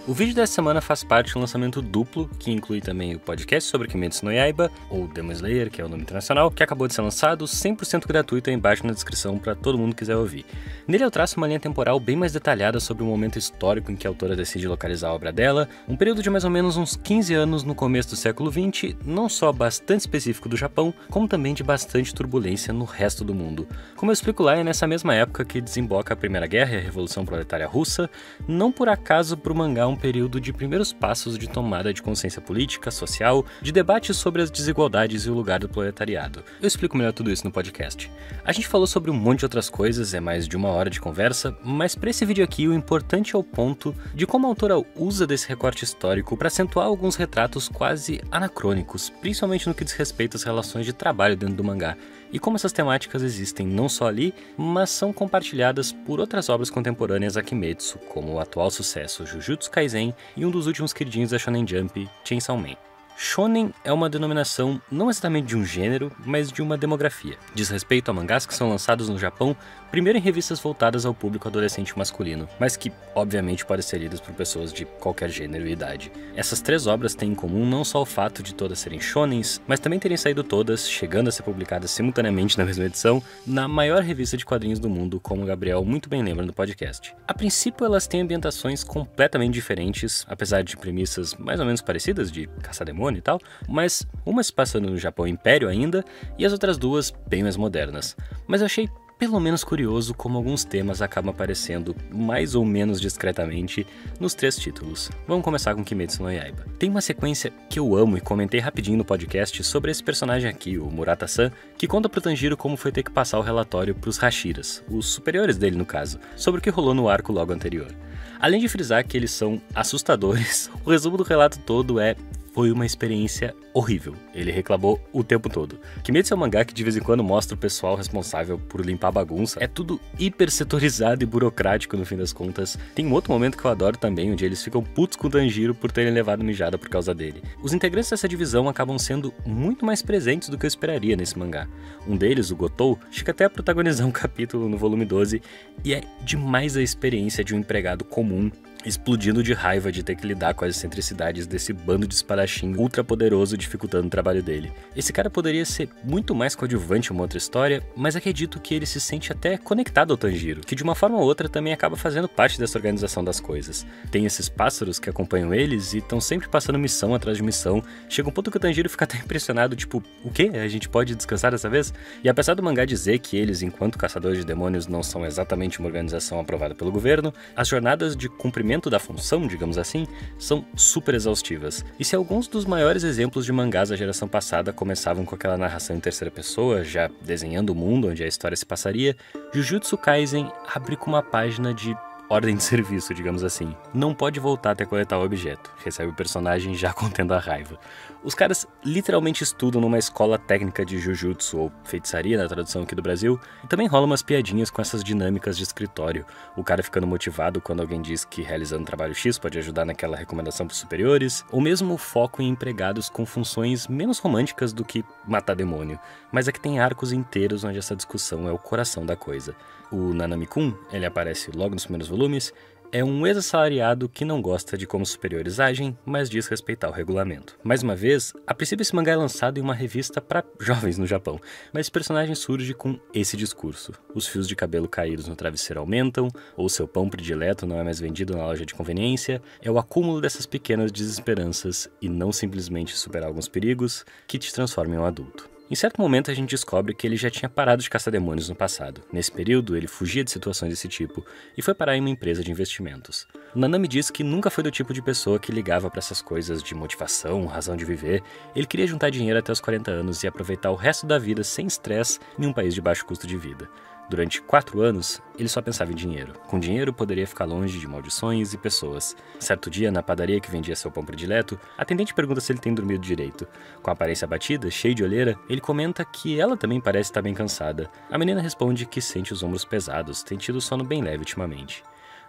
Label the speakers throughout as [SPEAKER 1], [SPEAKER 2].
[SPEAKER 1] O vídeo dessa semana faz parte de um lançamento duplo, que inclui também o podcast sobre Kimetsu no Yaiba, ou Demon Slayer, que é o nome internacional, que acabou de ser lançado, 100% gratuito aí embaixo na descrição para todo mundo que quiser ouvir. Nele eu traço uma linha temporal bem mais detalhada sobre o momento histórico em que a autora decide localizar a obra dela, um período de mais ou menos uns 15 anos no começo do século XX, não só bastante específico do Japão, como também de bastante turbulência no resto do mundo. Como eu explico lá, é nessa mesma época que desemboca a Primeira Guerra e a Revolução Proletária Russa, não por acaso pro mangá um período de primeiros passos de tomada de consciência política, social, de debate sobre as desigualdades e o lugar do proletariado. Eu explico melhor tudo isso no podcast. A gente falou sobre um monte de outras coisas, é mais de 1 hora de conversa, mas para esse vídeo aqui o importante é o ponto de como a autora usa desse recorte histórico para acentuar alguns retratos quase anacrônicos, principalmente no que diz respeito às relações de trabalho dentro do mangá, e como essas temáticas existem não só ali, mas são compartilhadas por outras obras contemporâneas a Kimetsu, como o atual sucesso Jujutsu Kaisen e um dos últimos queridinhos da Shonen Jump, Chainsaw Man. Shonen é uma denominação não exatamente de um gênero, mas de uma demografia. Diz respeito a mangás que são lançados no Japão, primeiro em revistas voltadas ao público adolescente masculino, mas que obviamente podem ser lidas por pessoas de qualquer gênero e idade. Essas 3 obras têm em comum não só o fato de todas serem shonens, mas também terem saído todas, chegando a ser publicadas simultaneamente na mesma edição, na maior revista de quadrinhos do mundo, como o Gabriel muito bem lembra no podcast. A princípio elas têm ambientações completamente diferentes, apesar de premissas mais ou menos parecidas, de caça-demônio e tal, mas uma se passando no Japão Império ainda, e as outras 2 bem mais modernas. Mas eu achei pelo menos curioso como alguns temas acabam aparecendo mais ou menos discretamente nos 3 títulos. Vamos começar com Kimetsu no Yaiba. Tem uma sequência que eu amo e comentei rapidinho no podcast sobre esse personagem aqui, o Murata-san, que conta pro Tanjiro como foi ter que passar o relatório pros Hashiras, os superiores dele no caso, sobre o que rolou no arco logo anterior. Além de frisar que eles são assustadores, o resumo do relato todo é: foi uma experiência horrível. Ele reclamou o tempo todo. Kimetsu é um mangá que de vez em quando mostra o pessoal responsável por limpar a bagunça. É tudo hiper setorizado e burocrático no fim das contas. Tem um outro momento que eu adoro também, onde eles ficam putos com o Tanjiro por terem levado mijada por causa dele. Os integrantes dessa divisão acabam sendo muito mais presentes do que eu esperaria nesse mangá. Um deles, o Gotou, chega até a protagonizar um capítulo no volume 12 e é demais a experiência de um empregado comum explodindo de raiva de ter que lidar com as excentricidades desse bando de espadachim ultra poderoso dificultando o trabalho dele. Esse cara poderia ser muito mais coadjuvante em uma outra história, mas acredito que ele se sente até conectado ao Tanjiro, que de uma forma ou outra também acaba fazendo parte dessa organização das coisas. Tem esses pássaros que acompanham eles e estão sempre passando missão atrás de missão. Chega um ponto que o Tanjiro fica até impressionado, tipo, o quê? A gente pode descansar dessa vez? E apesar do mangá dizer que eles, enquanto caçadores de demônios, não são exatamente uma organização aprovada pelo governo, as jornadas de cumprimento da função, digamos assim, são super exaustivas. E se alguns dos maiores exemplos de mangás da geração passada começavam com aquela narração em terceira pessoa, já desenhando o mundo onde a história se passaria, Jujutsu Kaisen abre com uma página de ordem de serviço, digamos assim. Não pode voltar até coletar o objeto. Recebe o personagem já contendo a raiva. Os caras literalmente estudam numa escola técnica de Jujutsu, ou feitiçaria na tradução aqui do Brasil, e também rola umas piadinhas com essas dinâmicas de escritório. O cara ficando motivado quando alguém diz que realizando trabalho X pode ajudar naquela recomendação pros superiores, ou mesmo o foco em empregados com funções menos românticas do que matar demônio. Mas aqui tem arcos inteiros onde essa discussão é o coração da coisa. O Nanami-kun, ele aparece logo nos primeiros volumes, é um ex-assalariado que não gosta de como os superiores agem, mas diz respeitar o regulamento. Mais uma vez, a princípio esse mangá é lançado em uma revista para jovens no Japão, mas esse personagem surge com esse discurso. Os fios de cabelo caídos no travesseiro aumentam, ou seu pão predileto não é mais vendido na loja de conveniência, é o acúmulo dessas pequenas desesperanças e não simplesmente superar alguns perigos que te transformam em um adulto. Em certo momento a gente descobre que ele já tinha parado de caçar demônios no passado. Nesse período, ele fugia de situações desse tipo e foi parar em uma empresa de investimentos. O Nanami diz que nunca foi do tipo de pessoa que ligava para essas coisas de motivação, razão de viver. Ele queria juntar dinheiro até os 40 anos e aproveitar o resto da vida sem estresse em um país de baixo custo de vida. Durante 4 anos, ele só pensava em dinheiro. Com dinheiro, poderia ficar longe de maldições e pessoas. Certo dia, na padaria que vendia seu pão predileto, a atendente pergunta se ele tem dormido direito. Com a aparência abatida, cheio de olheira, ele comenta que ela também parece estar bem cansada. A menina responde que sente os ombros pesados, tem tido sono bem leve ultimamente.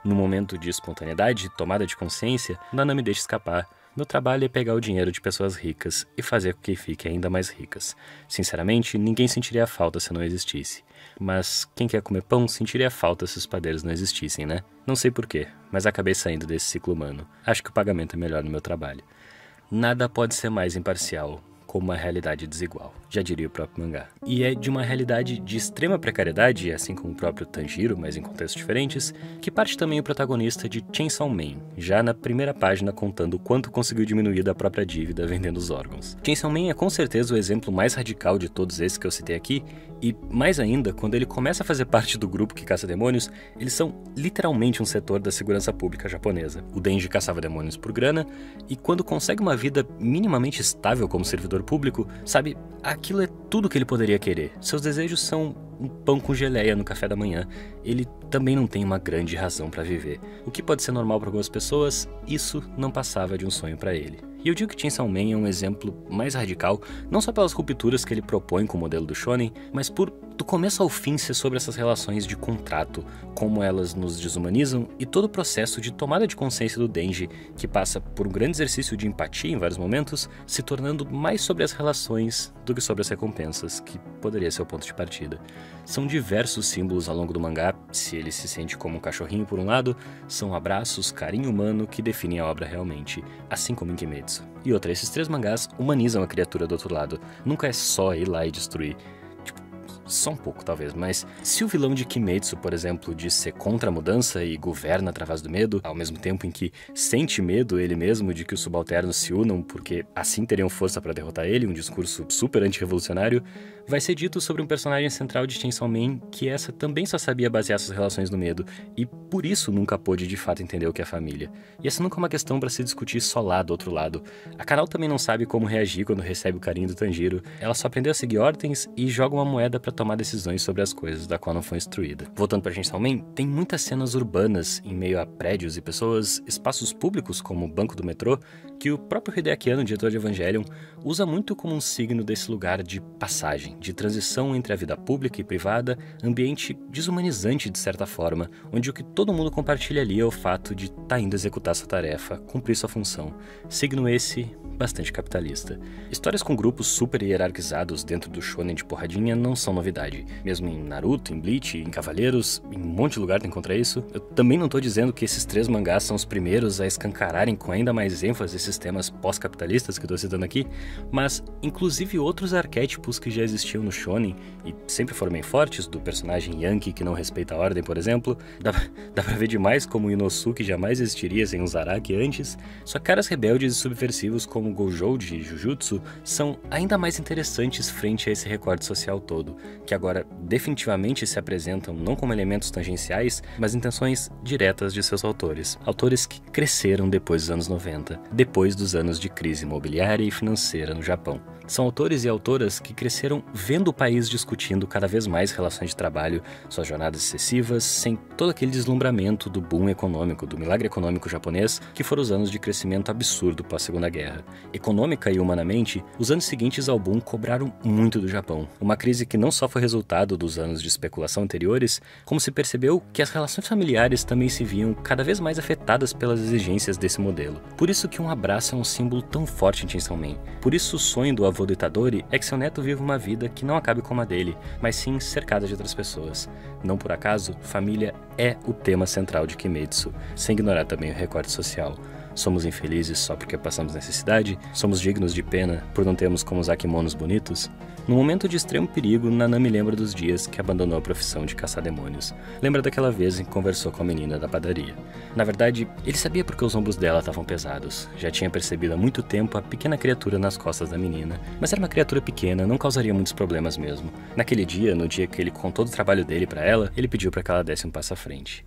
[SPEAKER 1] No momento de espontaneidade, tomada de consciência, Nanami deixa escapar. Meu trabalho é pegar o dinheiro de pessoas ricas e fazer com que fiquem ainda mais ricas. Sinceramente, ninguém sentiria falta se não existisse. Mas quem quer comer pão sentiria falta se os padeiros não existissem, né? Não sei porquê, mas acabei saindo desse ciclo humano. Acho que o pagamento é melhor no meu trabalho. Nada pode ser mais imparcial, como uma realidade desigual, já diria o próprio mangá. E é de uma realidade de extrema precariedade, assim como o próprio Tanjiro, mas em contextos diferentes, que parte também o protagonista de Chainsaw Man, já na primeira página contando o quanto conseguiu diminuir da própria dívida vendendo os órgãos. Chainsaw Man é com certeza o exemplo mais radical de todos esses que eu citei aqui, e mais ainda, quando ele começa a fazer parte do grupo que caça demônios, eles são literalmente um setor da segurança pública japonesa. O Denji caçava demônios por grana, e quando consegue uma vida minimamente estável como servidor público, sabe, aquilo é tudo que ele poderia querer. Seus desejos são um pão com geleia no café da manhã. Ele também não tem uma grande razão para viver. O que pode ser normal para algumas pessoas, isso não passava de um sonho para ele. E eu digo que Chainsaw Man é um exemplo mais radical, não só pelas rupturas que ele propõe com o modelo do shonen, mas por, do começo ao fim, ser sobre essas relações de contrato, como elas nos desumanizam e todo o processo de tomada de consciência do Denji, que passa por um grande exercício de empatia em vários momentos, se tornando mais sobre as relações do que sobre as recompensas, que poderia ser o ponto de partida. São diversos símbolos ao longo do mangá, se ele se sente como um cachorrinho por um lado, são abraços, carinho humano que definem a obra realmente, assim como em Kimetsu. E outra, esses 3 mangás humanizam a criatura do outro lado, nunca é só ir lá e destruir. Só um pouco, talvez, mas se o vilão de Kimetsu, por exemplo, diz ser contra a mudança e governa através do medo, ao mesmo tempo em que sente medo ele mesmo de que os subalternos se unam porque assim teriam força para derrotar ele, um discurso super antirrevolucionário, vai ser dito sobre um personagem central de Chainsaw Man que essa também só sabia basear suas relações no medo e por isso nunca pôde de fato entender o que é família. E essa nunca é uma questão para se discutir só lá do outro lado. A Kanao também não sabe como reagir quando recebe o carinho do Tanjiro, ela só aprendeu a seguir ordens e joga uma moeda para tomar decisões sobre as coisas da qual não foi instruída. Voltando pra Chainsaw Man, tem muitas cenas urbanas em meio a prédios e pessoas, espaços públicos como o banco do metrô, que o próprio Hideaki Anno, diretor de Evangelion, usa muito como um signo desse lugar de passagem, de transição entre a vida pública e privada, ambiente desumanizante de certa forma, onde o que todo mundo compartilha ali é o fato de estar indo executar sua tarefa, cumprir sua função. Signo esse bastante capitalista. Histórias com grupos super hierarquizados dentro do shonen de porradinha não são novidade. Mesmo em Naruto, em Bleach, em Cavaleiros, em um monte de lugar tu encontra isso. Eu também não tô dizendo que esses 3 mangás são os primeiros a escancararem com ainda mais ênfase esses temas pós-capitalistas que eu tô citando aqui, mas inclusive outros arquétipos que já existiam no shonen e sempre foram bem fortes, do personagem Yankee que não respeita a ordem, por exemplo, dá pra ver demais como o Inosuke jamais existiria sem um Zaraki antes, só que caras rebeldes e subversivos como Gojo de Jujutsu são ainda mais interessantes frente a esse recorte social todo, que agora definitivamente se apresentam não como elementos tangenciais, mas intenções diretas de seus autores. Autores que cresceram depois dos anos 90, depois dos anos de crise imobiliária e financeira no Japão. São autores e autoras que cresceram vendo o país discutindo cada vez mais relações de trabalho, suas jornadas excessivas, sem todo aquele deslumbramento do boom econômico, do milagre econômico japonês, que foram os anos de crescimento absurdo pós-Segunda Guerra. Econômica e humanamente, os anos seguintes ao boom cobraram muito do Japão. Uma crise que não só foi resultado dos anos de especulação anteriores, como se percebeu que as relações familiares também se viam cada vez mais afetadas pelas exigências desse modelo. Por isso que um abraço é um símbolo tão forte em Chainsaw Man. Por isso o sonho do avô do Itadori é que seu neto viva uma vida que não acabe como a dele, mas sim cercada de outras pessoas. Não por acaso, família é o tema central de Kimetsu, sem ignorar também o recorte social. Somos infelizes só porque passamos necessidade? Somos dignos de pena por não termos como usar kimonos bonitos? No momento de extremo perigo, Nanami lembra dos dias que abandonou a profissão de caçar demônios. Lembra daquela vez em que conversou com a menina da padaria. Na verdade, ele sabia porque os ombros dela estavam pesados. Já tinha percebido há muito tempo a pequena criatura nas costas da menina. Mas era uma criatura pequena, não causaria muitos problemas mesmo. Naquele dia, no dia que ele contou do trabalho dele pra ela, ele pediu pra que ela desse um passo à frente.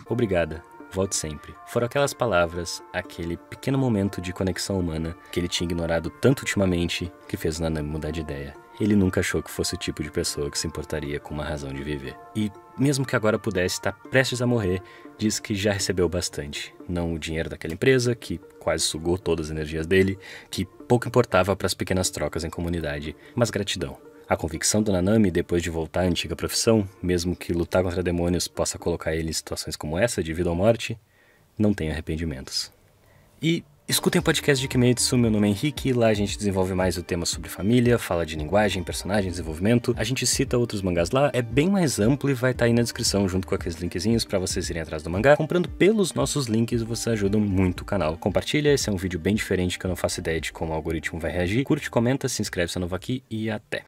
[SPEAKER 1] Obrigada. Volte sempre. Foram aquelas palavras, aquele pequeno momento de conexão humana que ele tinha ignorado tanto ultimamente que fez o Nanami mudar de ideia. Ele nunca achou que fosse o tipo de pessoa que se importaria com uma razão de viver. E, mesmo que agora pudesse estar prestes a morrer, diz que já recebeu bastante. Não o dinheiro daquela empresa, que quase sugou todas as energias dele, que pouco importava para as pequenas trocas em comunidade, mas gratidão. A convicção do Nanami, depois de voltar à antiga profissão, mesmo que lutar contra demônios possa colocar ele em situações como essa, de vida ou morte, não tenho arrependimentos. E escutem o podcast de Kimetsu, meu nome é Henrique, lá a gente desenvolve mais o tema sobre família, fala de linguagem, personagem, desenvolvimento, a gente cita outros mangás lá, é bem mais amplo e vai estar aí na descrição junto com aqueles linkzinhos pra vocês irem atrás do mangá. Comprando pelos nossos links, vocês ajudam muito o canal. Compartilha, esse é um vídeo bem diferente que eu não faço ideia de como o algoritmo vai reagir. Curte, comenta, se inscreve se é novo aqui e até!